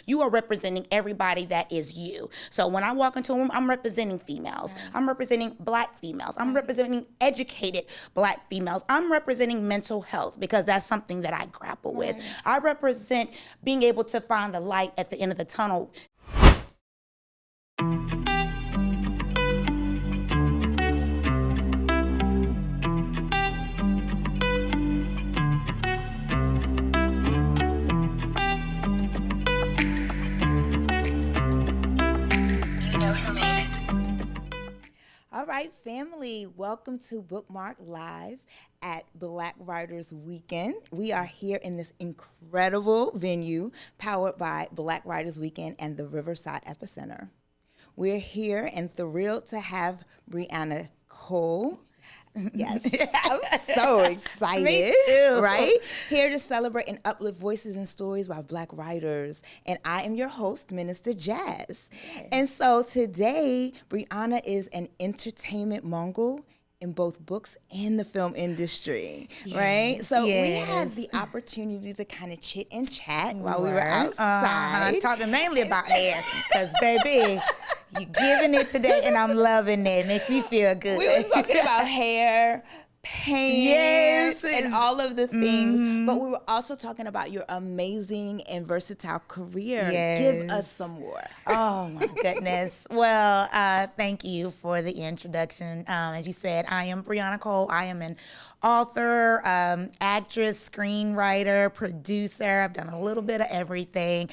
you are representing everybody that is you. So when I walk into a room, I'm representing females. I'm representing Black females. I'm representing educated Black females. I'm representing mental health because that's something that I grapple with. I represent being able to find the light at the end of the tunnel. All right, family, welcome to Bookmark Live at Black Writers Weekend. We are here in this incredible venue powered by Black Writers Weekend and the Riverside Epicenter. We're here and thrilled to have Brianna Cole. Yes, I'm so excited. Me too. Right? Here to celebrate and uplift voices and stories by Black writers. And I am your host, Minister Jazz. Yes. And so today, Brianna is an entertainment mogul in both books and the film industry, right? So we had the opportunity to kind of chit and chat while we were outside. Talking mainly about hair, because baby, you're giving it today and I'm loving it. Makes me feel good. We were talking about hair, pants, and all of the things, but we were also talking about your amazing and versatile career. Give us some more. Oh my goodness. Well, thank you for the introduction. As you said, I am Brianna Cole. I am an author, actress, screenwriter, producer. I've done a little bit of everything.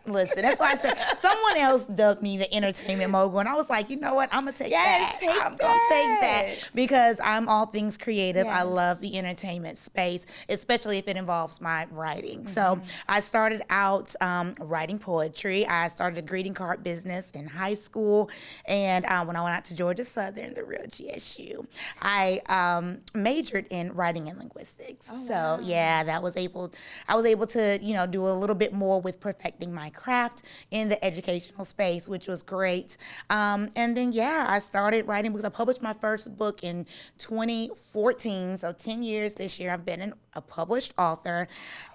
Listen, that's why I said someone else dubbed me the entertainment mogul, and I was like, you know what? I'm gonna take that. I'm gonna take that because I'm all things creative. I love the entertainment space, especially if it involves my writing. So I started out writing poetry. I started a greeting card business in high school, and when I went out to Georgia Southern, the real GSU, I majored in writing and linguistics. I was able to, do a little bit more with perfecting my craft in the educational space, which was great. And then, I started writing books. I published my first book in 2014. So 10 years this year, I've been a published author.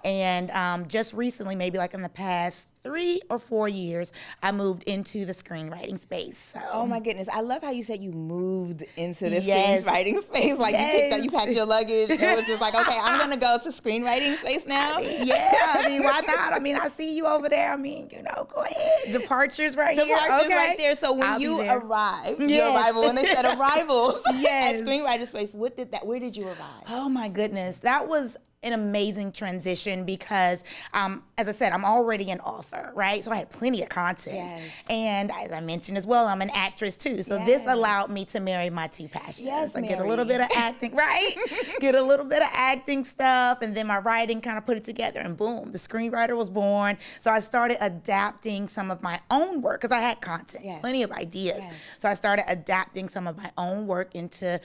And just recently, maybe like in the past 3 or 4 years, I moved into the screenwriting space. So. Oh my goodness. I love how you said you moved into the screenwriting space. Like you picked up, you packed your luggage. It was just like, okay, I'm going to go to screenwriting space now. Why not? I see you over there. Go ahead. Departures right here. Departures right there. So when you arrived, your arrival, when they said arrivals at screenwriting space, where did you arrive? Oh my goodness. That was an amazing transition because, as I said, I'm already an author, right? So I had plenty of content. And as I mentioned as well, I'm an actress too. So this allowed me to marry my two passions. I get a little bit of acting, right? Get a little bit of acting stuff, and then my writing kind of put it together, and boom, the screenwriter was born. So I started adapting some of my own work because I had content, plenty of ideas. So I started adapting some of my own work into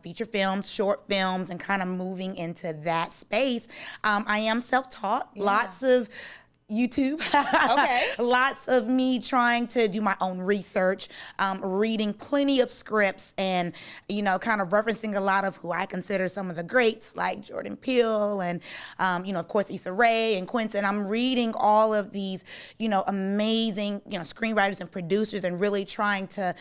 feature films, short films, and kind of moving into that space. I am self-taught, lots of YouTube. Lots of me trying to do my own research, reading plenty of scripts, and kind of referencing a lot of who I consider some of the greats like Jordan Peele and of course Issa Rae and Quentin. I'm reading all of these amazing screenwriters and producers, and really trying to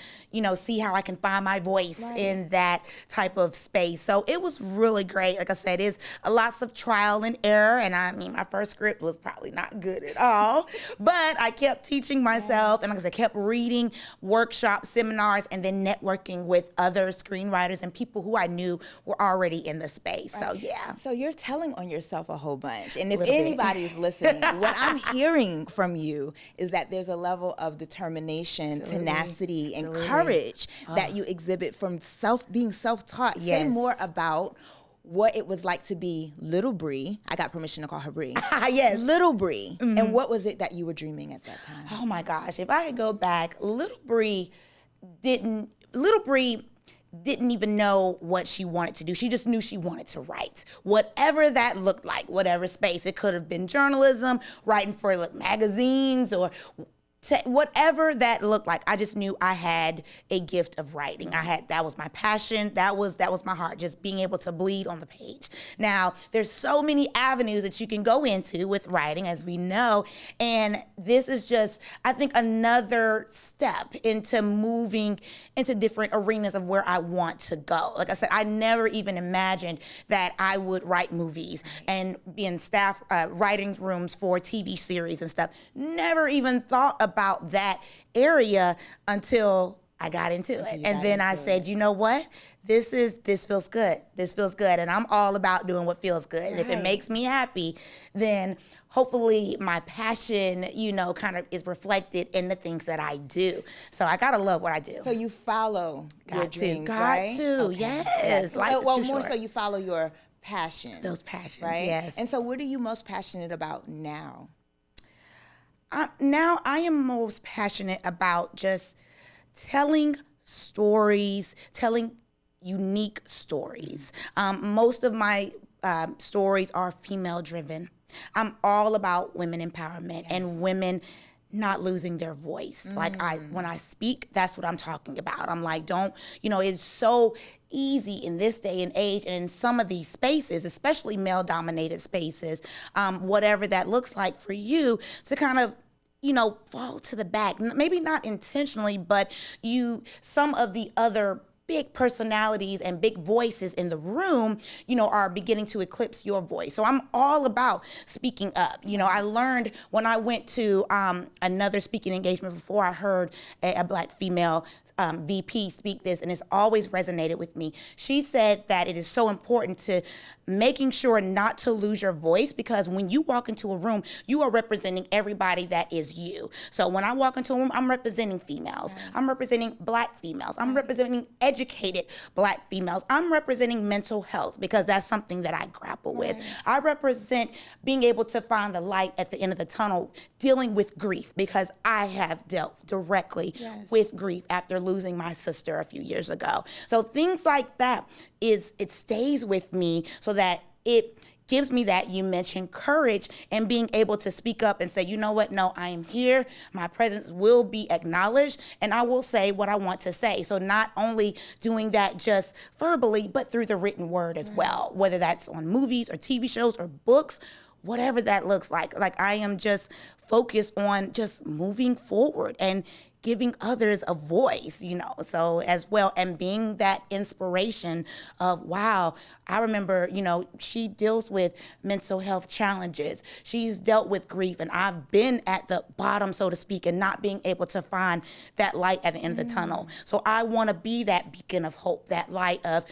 see how I can find my voice in that type of space. So it was really great. Like I said, it's lots of trial and error, and my first script was probably not good at all, but I kept teaching myself, and like I said, kept reading workshops, seminars, and then networking with other screenwriters and people who I knew were already in the space. So you're telling on yourself a whole bunch, and if anybody's listening, what I'm hearing from you is that there's a level of determination, tenacity, and courage that you exhibit from being self-taught. Say more about what it was like to be little Bree. I got permission to call her Bree. Little Bree. And what was it that you were dreaming at that time? Oh my gosh, if I could go back, little Bree didn't even know what she wanted to do. She just knew she wanted to write. Whatever that looked like, whatever space. It could have been journalism, writing for magazines, or whatever that looked like. I just knew I had a gift of writing. That was my passion. That was my heart, just being able to bleed on the page. Now, there's so many avenues that you can go into with writing, as we know, and this is just, I think, another step into moving into different arenas of where I want to go. Like I said, I never even imagined that I would write movies and be in staff writing rooms for TV series and stuff. Never even thought about that area until I got into it. And then I said, you know what? This feels good. This feels good. And I'm all about doing what feels good. Right. And if it makes me happy, then hopefully my passion, kind of is reflected in the things that I do. So I gotta love what I do. So you follow your dreams, right? Got to, okay. Yes. Well, more so you follow your passion. Those passions, right? Yes. And so what are you most passionate about now? Now I am most passionate about just telling stories, telling unique stories. Most of my stories are female driven. I'm all about women empowerment and women not losing their voice. Like when I speak, that's what I'm talking about. I'm like, it's so easy in this day and age and in some of these spaces, especially male dominated spaces, whatever that looks like for you, to kind of fall to the back. Maybe not intentionally, but some of the other big personalities and big voices in the room, are beginning to eclipse your voice. So I'm all about speaking up. I learned when I went to another speaking engagement before, I heard a Black female VP speak this, and it's always resonated with me. She said that it is so important to making sure not to lose your voice, because when you walk into a room, you are representing everybody that is you. So when I walk into a room, I'm representing females. Right. I'm representing Black females. I'm representing educated Black females. I'm representing mental health, because that's something that I grapple with. I represent being able to find the light at the end of the tunnel, dealing with grief, because I have dealt directly with grief after losing my sister a few years ago. So things like that it stays with me, so that it gives me that, you mentioned, courage and being able to speak up and say, you know what, no, I am here. My presence will be acknowledged, and I will say what I want to say. So not only doing that just verbally, but through the written word as well, whether that's on movies or TV shows or books, whatever that looks like. Like, I am just focused on just moving forward and giving others a voice, so as well, and being that inspiration of, wow, I remember, she deals with mental health challenges. She's dealt with grief, and I've been at the bottom, so to speak, and not being able to find that light at the end of the tunnel. So I want to be that beacon of hope, that light of,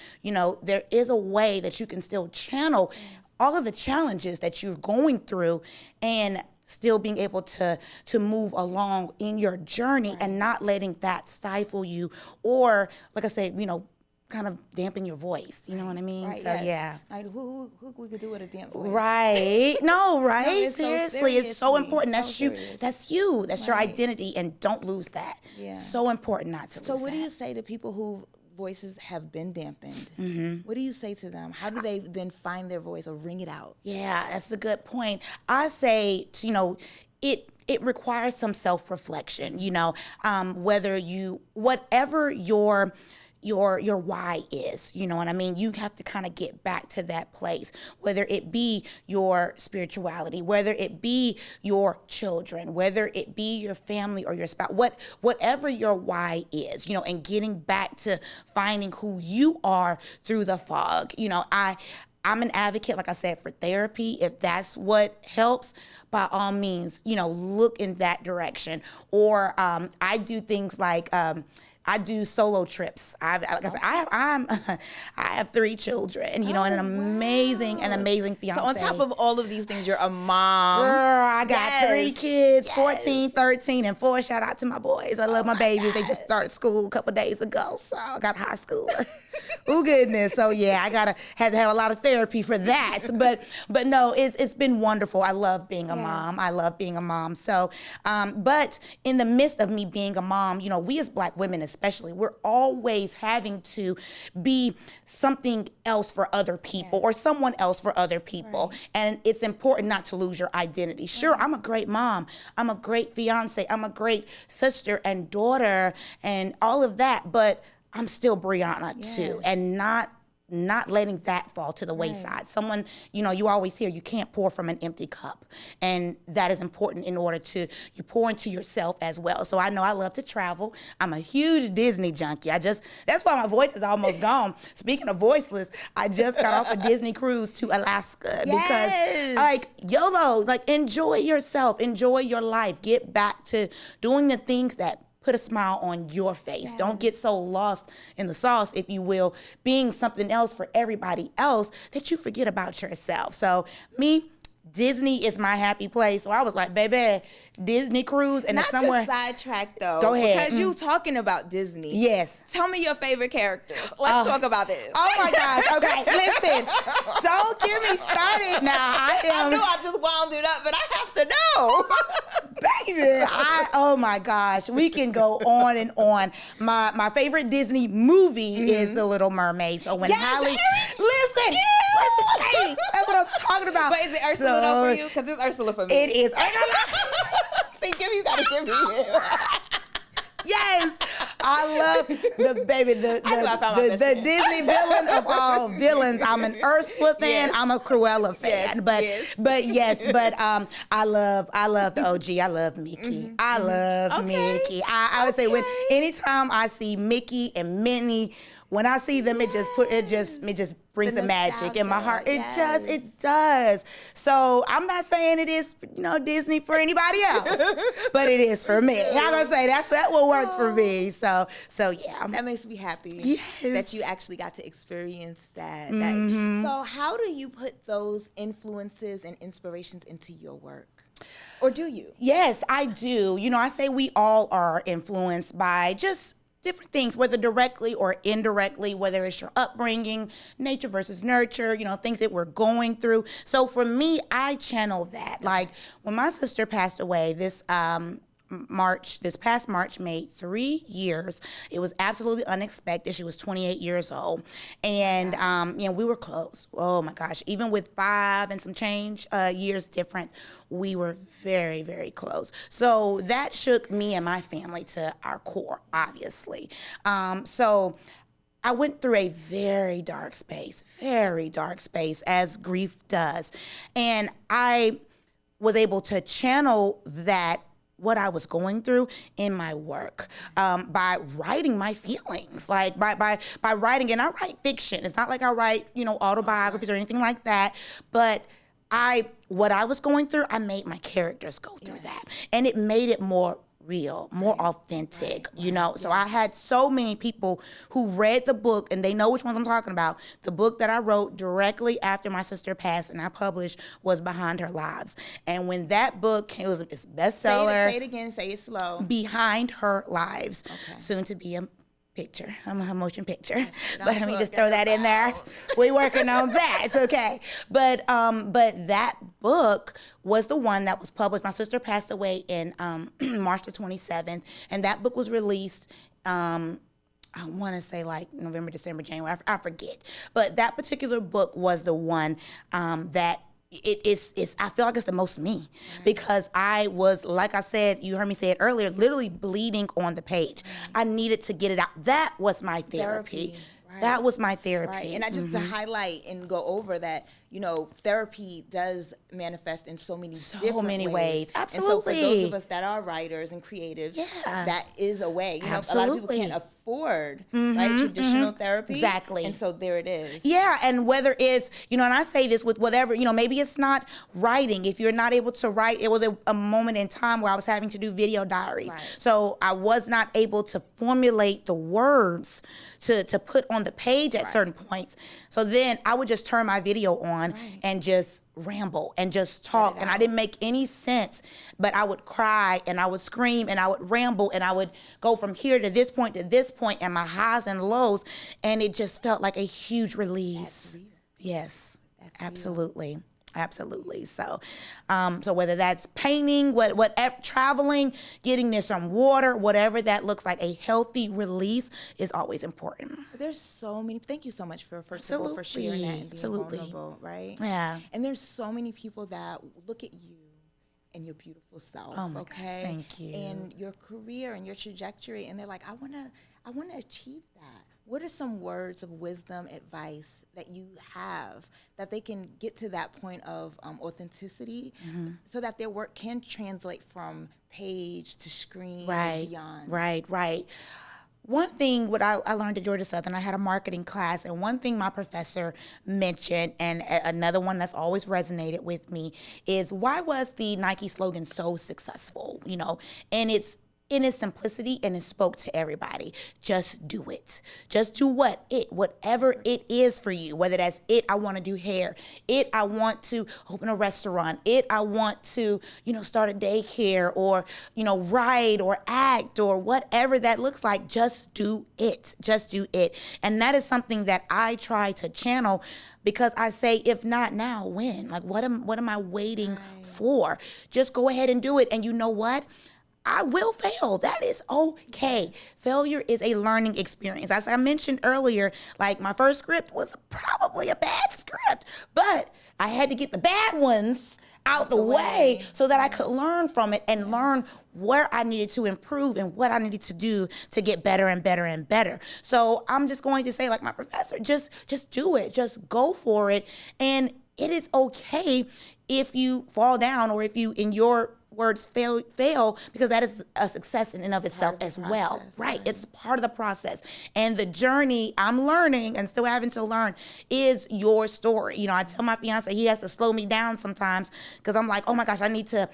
there is a way that you can still channel all of the challenges that you're going through and still being able to move along in your journey and not letting that stifle you or, like I said, kind of dampen your voice. You know what I mean? Right, so, yeah. Like, who we could do with a damp voice? Right. No, right? No, seriously, it's so important. That's you. Serious. That's you. That's your identity, and don't lose that. Yeah. So important not to lose that. So what do you say to people who voices have been dampened? What do you say to them? How do they then find their voice or ring it out? Yeah, that's a good point. I say, it requires some self-reflection, whatever your why is, you know what I mean? You have to kind of get back to that place, whether it be your spirituality, whether it be your children, whether it be your family or your spouse, whatever your why is, and getting back to finding who you are through the fog. I'm an advocate, like I said, for therapy. If that's what helps, by all means, look in that direction. Or I do things like, I do solo trips. I have 3 children, and an amazing fiance. So on top of all of these things, you're a mom. Girl, I got 3 kids, 14, 13, and 4. Shout out to my boys. I love my babies. They just started school a couple of days ago, so I got high schooler. Oh goodness. So yeah, I have to have a lot of therapy for that. But no, it's been wonderful. I love being a mom. So, but in the midst of me being a mom, we as Black women especially, especially, we're always having to be something else for other people or someone else for other people. Right. And it's important not to lose your identity. Sure, right. I'm a great mom. I'm a great fiance. I'm a great sister and daughter and all of that. But I'm still Brianna too. And not letting that fall to the wayside. Someone, you always hear you can't pour from an empty cup. And that is important in order to, you pour into yourself as well. So I know I love to travel. I'm a huge Disney junkie. That's why my voice is almost gone. Speaking of voiceless, I just got off a Disney cruise to Alaska because YOLO, enjoy yourself, enjoy your life, get back to doing the things that put a smile on your face. Yes. Don't get so lost in the sauce, if you will, being something else for everybody else that you forget about yourself. So Disney is my happy place. So I was like, baby, Disney cruise, and not it's somewhere. To sidetrack though. Go ahead. Because you talking about Disney. Yes. Tell me your favorite characters. Let's talk about this. Oh my gosh. Okay, listen. Don't get me started now. I knew I just wound it up, but I have to know. Baby, oh my gosh. We can go on and on. My favorite Disney movie is The Little Mermaid. So when Listen, hey, that's what I'm talking about. But is it Ursula for you? Because it's Ursula for me. It is. See, you gotta give me him. Yes, I love the Disney villain of all villains. I'm an Ursula fan. Yes. I'm a Cruella fan. I love the OG. I love Mickey. I love Mickey. I would say anytime I see Mickey and Minnie, when I see them, it just brings the magic in my heart. It does. So I'm not saying it is, Disney for anybody else, but it is for me. I'm gonna say that's what works for me. So yeah, that makes me happy. Yes. That you actually got to experience that. So how do you put those influences and inspirations into your work? Or do you? Yes, I do. I say we all are influenced by just different things, whether directly or indirectly, whether it's your upbringing, nature versus nurture, things that we're going through. So for me, I channel that. Like when my sister passed away this past March made 3 years. It was absolutely unexpected. She was 28 years old. And, we were close. Oh my gosh. Even with 5 and some change years different, we were very, very close. So that shook me and my family to our core, obviously. So I went through a very dark space, as grief does. And I was able to channel that, what I was going through, in my work, by writing my feelings, like by writing. And I write fiction. It's not like I write, autobiographies or anything like that. But what I was going through, I made my characters go through that. And it made it more real, more authentic, So I had so many people who read the book, and they know which ones I'm talking about. The book that I wrote directly after my sister passed and I published was Behind Her Lives. And when that book came, it's a bestseller. Say it again, say it slow. Behind Her Lives. Okay. Soon to be a picture. I'm a motion picture. But let me just throw that in there. We're working on that. It's okay. But that book was the one that was published. My sister passed away in March the 27th, and that book was released I want to say like November, December, January. I forget. But that particular book was the one that I feel like it's the most me, because I was, like I said, you heard me say it earlier, literally bleeding on the page. I needed to get it out. That was my therapy. Right. That was my therapy. Right. And I just to highlight and go over that, therapy does manifest in so many different ways. Absolutely. And so for those of us that are writers and creatives, that is a way. A lot of people can't afford traditional therapy. Exactly. And so there it is. Yeah, and whether it's, and I say this with whatever, maybe it's not writing. If you're not able to write, it was a moment in time where I was having to do video diaries. Right. So I was not able to formulate the words to put on the page at certain points. So then I would just turn my video on and just ramble and just talk. And I didn't make any sense, but I would cry and I would scream and I would ramble and I would go from here to this point and my highs and lows. And it just felt like a huge release. That's real. Yes, That's absolutely. Real. Absolutely. So, so whether that's painting, whatever, traveling, getting near some water, whatever that looks like, a healthy release is always important. There's so many. Thank you so much for first of all for sharing that and being vulnerable, right? Yeah. And there's so many people that look at you and your beautiful self. Oh my gosh, thank you. And your career and your trajectory, and they're like, I wanna achieve that. What are some words of wisdom, advice that you have that they can get to that point of authenticity so that their work can translate from page to screen and beyond? Right. One thing, what I learned at Georgia Southern, I had a marketing class, and one thing my professor mentioned, and another one that's always resonated with me, is why was the Nike slogan so successful? You know, and it's in its simplicity, and it spoke to everybody. Just do it. Just do whatever it is for you. Whether that's I want to do hair. I want to open a restaurant. I want to, start a daycare, or, write or act, or whatever that looks like. Just do it. Just do it. And that is something that I try to channel, because I say, if not now, when? Like, what am I waiting for? Just go ahead and do it. And you know what? I will fail. That is okay. Failure is a learning experience. As I mentioned earlier, like, my first script was probably a bad script, but I had to get the bad ones out the way so that I could learn from it and learn where I needed to improve and what I needed to do to get better and better and better. So I'm just going to say, like my professor, just do it. Just go for it. And it is okay if you fall down, or if you, in your words, fail, because that is a success in and of itself as well. Right. It's part of the process. And the journey I'm learning and still having to learn is your story. I tell my fiance he has to slow me down sometimes, because I'm like, oh my gosh, I need to,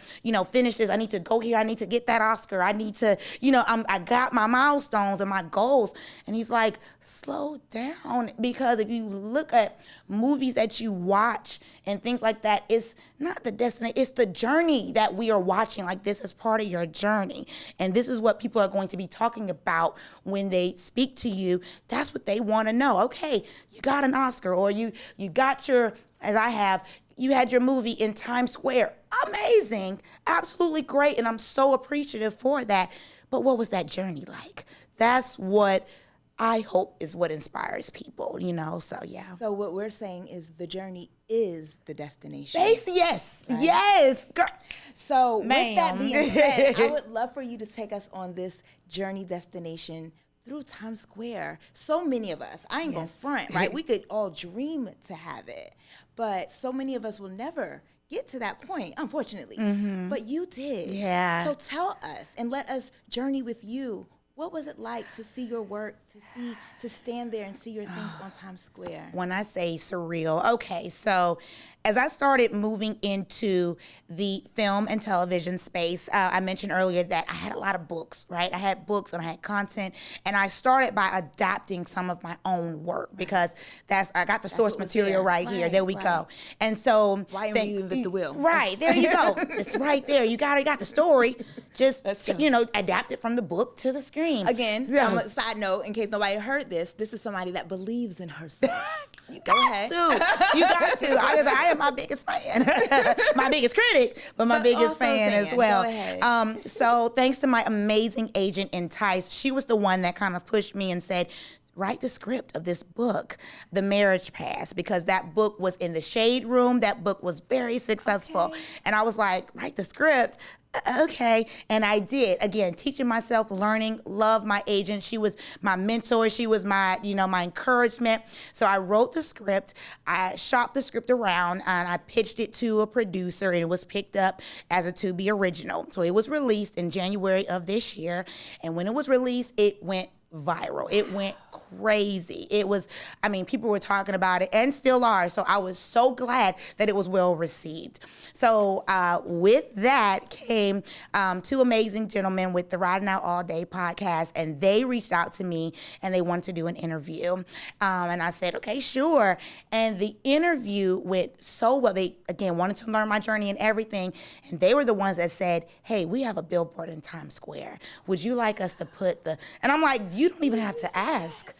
finish this. I need to go here. I need to get that Oscar. I need to, I got my milestones and my goals. And he's like, slow down, because if you look at movies that you watch and things like that, it's not the destination, it's the journey that we are watching. Like, this is part of your journey. And this is what people are going to be talking about when they speak to you. That's what they want to know. Okay, you got an Oscar, or you got your, as I have, you had your movie in Times Square. Amazing, absolutely great. And I'm so appreciative for that. But what was that journey like? That's what I hope is what inspires people, so yeah. So what we're saying is the journey is the destination. Yes, right? Yes. Girl. So with that being said, I would love for you to take us on this journey destination through Times Square. So many of us, I ain't gonna front, right? We could all dream to have it, but so many of us will never get to that point, unfortunately. But you did. Yeah. So tell us and let us journey with you. What was it like to see your work, to stand there and see your things on Times Square? When I say surreal, okay, so as I started moving into the film and television space, I mentioned earlier that I had a lot of books, right? I had books and I had content, and I started by adapting some of my own work, because I got the source material right here. There we go. And so why don't you invent the wheel? Right, there you go. It's right there. You got the story. Just adapt it from the book to the screen. Again, a side note, in case nobody heard this is somebody that believes in herself. You got to. I am my biggest fan. My biggest critic, but my biggest fan as well. Go ahead. So thanks to my amazing agent, Entice, she was the one that kind of pushed me and said, write the script of this book, The Marriage Pass, because that book was in the Shade Room. That book was very successful. Okay. And I was like, write the script. Okay. And I did. Again, teaching myself, learning, love my agent. She was my mentor. She was my, my encouragement. So I wrote the script. I shopped the script around, and I pitched it to a producer, and it was picked up as a to-be original. So it was released in January of this year. And when it was released, it went viral. It went crazy. It was, people were talking about it and still are. So I was so glad that it was well received. So with that came two amazing gentlemen with the Riding Out All Day podcast, and they reached out to me and they wanted to do an interview. And I said, okay, sure. And the interview went so well. They, again, wanted to learn my journey and everything. And they were the ones that said, hey, we have a billboard in Times Square. Would you like us to put and I'm like, you don't even have to ask.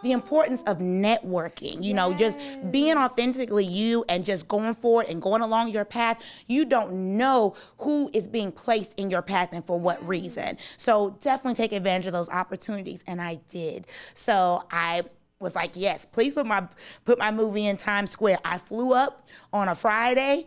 the importance of networking, you know, just being authentically you and just going forward and going along your path. You don't know who is being placed in your path and for what reason. So definitely take advantage of those opportunities. And I did. So I was like, yes, please put my movie in Times Square. I flew up on a Friday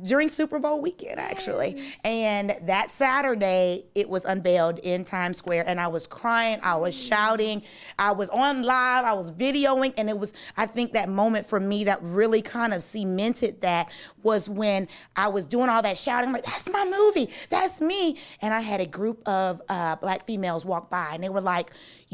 during Super Bowl weekend, actually. And that Saturday, it was unveiled in Times Square, and I was crying, I was shouting, I was on live, I was videoing, and it was, I think that moment for me that really kind of cemented that was when I was doing all that shouting, like, that's my movie, that's me. And I had a group of Black females walk by, and they were like,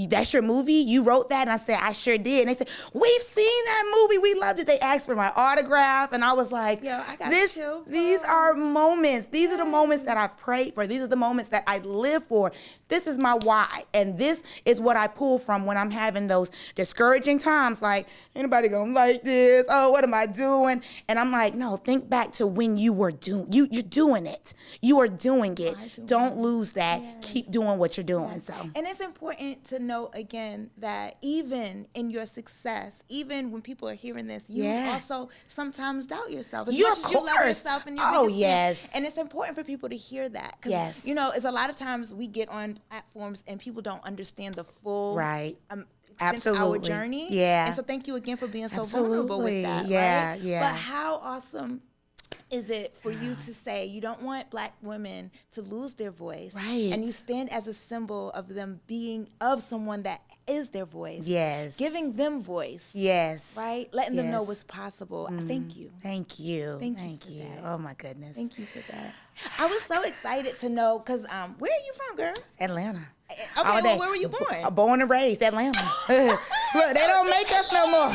that's your movie? You wrote that? And I said, I sure did. And they said, we've seen that movie. We loved it. They asked for my autograph. And I was like, yo, I got these are moments. These are the moments that I've prayed for. These are the moments that I live for. This is my why. And this is what I pull from when I'm having those discouraging times. Like, anybody gonna like this? Oh, what am I doing? And I'm like, no, think back to when you were you're doing it. You are doing it. Don't lose that. Yes. Keep doing what you're doing. Yes. So, and it's important to know again that even in your success, even when people are hearing this, you also sometimes doubt yourself. As much as you love yourself and your biggest fan. And it's important for people to hear that. Because, you know, it's a lot of times we get on platforms and people don't understand the full our journey. Yeah. And so thank you again for being so vulnerable with that. Yeah, right? Yeah. But how awesome is it for you to say you don't want Black women to lose their voice, right? And you stand as a symbol of them being of someone that is their voice, giving them voice, right? Letting them know what's possible. Thank you. Thank you. Thank you. Oh my goodness. Thank you for that. I was so excited to know because where are you from, girl? Atlanta. Okay, well, where were you born? Born and raised, Atlanta. Look, they don't make us no more.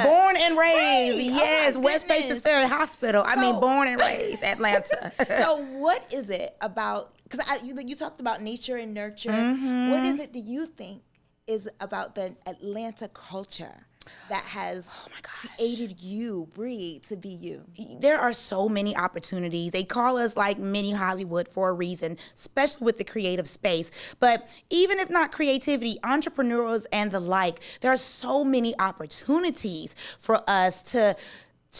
Born and raised, yes. West Paces Ferry Hospital. So, born and raised, Atlanta. So what is it about, because you talked about nature and nurture. What is it do you think is about the Atlanta culture that has created you, Bree, to be you? There are so many opportunities. They call us like mini Hollywood for a reason, especially with the creative space. But even if not creativity, entrepreneurs and the like, there are so many opportunities for us to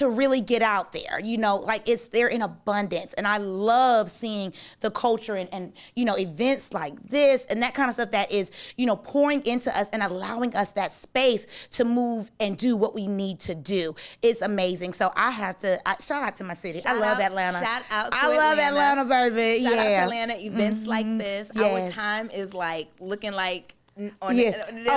really get out there, you know, like it's there in abundance. And I love seeing the culture and, you know, events like this and that kind of stuff that is, you know, pouring into us and allowing us that space to move and do what we need to do. It's amazing. So I have to shout out to my city. I love Atlanta. Shout out to I love Atlanta, baby. Shout out to Atlanta. Events like this. Our time is like looking like oh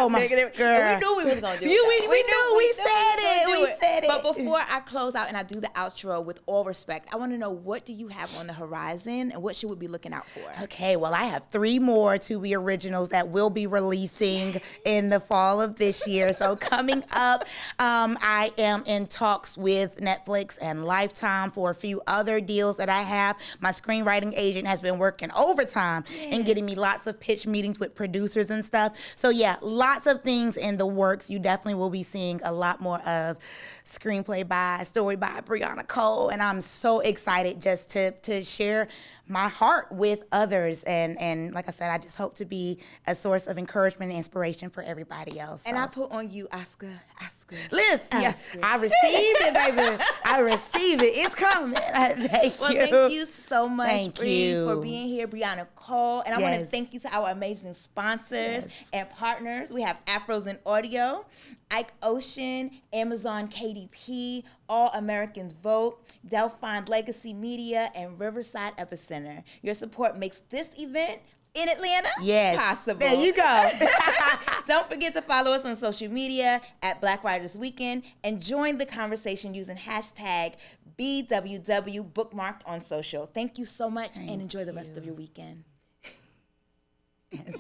my girl. And we knew we was gonna do it. We said it. But before I close out and I do the outro, with all respect, I want to know, what do you have on the horizon and what should we be looking out for? Okay, well, I have 3 more to-be originals that will be releasing in the fall of this year. So coming up, I am in talks with Netflix and Lifetime for a few other deals that I have. My screenwriting agent has been working overtime and getting me lots of pitch meetings with producers and stuff. So yeah, lots of things in the works. You definitely will be seeing a lot more of screenplay by, story by Brianna Cole. And I'm so excited just to share my heart with others. And like I said, I just hope to be a source of encouragement and inspiration for everybody else. So. And I put on you, Oscar. Listen, I receive it, baby. I receive it. It's coming. Thank you. Thank you so much, Bree, for being here, Brianna Cole. And I want to thank you to our amazing sponsors and partners. We have Afros in Audio, Ike Ocean, Amazon KDP, All Americans Vote, Delphine Legacy Media, and Riverside Epicenter. Your support makes this event in Atlanta possible. There you go. Don't forget to follow us on social media at Black Writers Weekend and join the conversation using hashtag BWW bookmarked on social. Thank you so much and enjoy the rest of your weekend. Yes.